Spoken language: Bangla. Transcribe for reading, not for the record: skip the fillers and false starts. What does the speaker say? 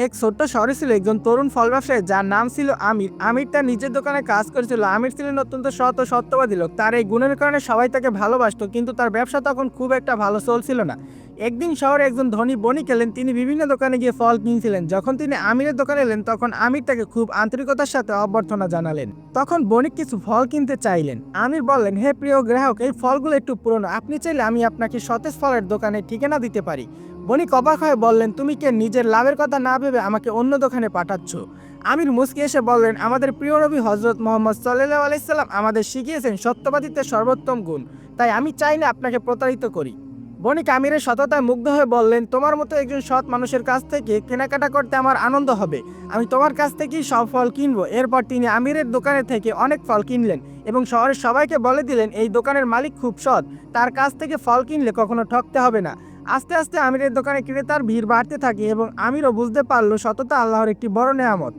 এক ছোট্ট শহরে ছিল একজন তরুণ ফল ব্যবসায়ী যার নাম ছিল আমির। আমির তার নিজের দোকানে কাজ করেছিল। আমির ছিলেন অত্যন্ত সৎ ও সত্যবাদী লোক। তার এই গুণের কারণে সবাই তাকে ভালোবাসতো, কিন্তু তার ব্যবসা তখন খুব একটা ভালো চলছিল না। একদিন শহরে একজন ধনী বণিক এলেন। তিনি বিভিন্ন দোকানে গিয়ে ফল কিনছিলেন। যখন তিনি আমিরের দোকানে এলেন, তখন আমির তাকে খুব আন্তরিকতার সাথে অভ্যর্থনা জানালেন। তখন বণিক কিছু ফল কিনতে চাইলেন। আমির বললেন, হে প্রিয় গ্রাহক, এই ফলগুলো একটু পুরনো, আপনি চাইলে আমি আপনাকে সতেজ ফলের দোকানে ঠিকানা দিতে পারি। বণিক অবাক হয়ে বললেন, তুমি কে নিজের লাভের কথা না ভেবে আমাকে অন্য দোকানে পাঠাচ্ছ? আমির মুচকি এসে বললেন, আমাদের প্রিয় নবী হযরত মুহাম্মদ সাল্লাল্লাহু আলাইহি সাল্লাম আমাদের শিখিয়েছেন সত্যবাদিত্বের সর্বোত্তম গুণ। তাই আমি চাই না আপনাকে প্রতারিত করি। বণিক আমিরের সততায় মুগ্ধ হয়ে বললেন, তোমার মতো একজন সৎ মানুষের কাছ থেকে কেনাকাটা করতে আমার আনন্দ হবে। আমি তোমার কাছ থেকেই সব ফল কিনবো। এরপর তিনি আমিরের দোকানে থেকে অনেক ফল কিনলেন এবং শহরের সবাইকে বলে দিলেন, এই দোকানের মালিক খুব সৎ, তার কাছ থেকে ফল কিনলে কখনো ঠকতে হবে না। আস্তে আস্তে আমিরের দোকানে ক্রেতার ভিড় বাড়তে থাকে এবং আমিরও বুঝতে পারল সততা আল্লাহর একটি বড় নেয়ামত।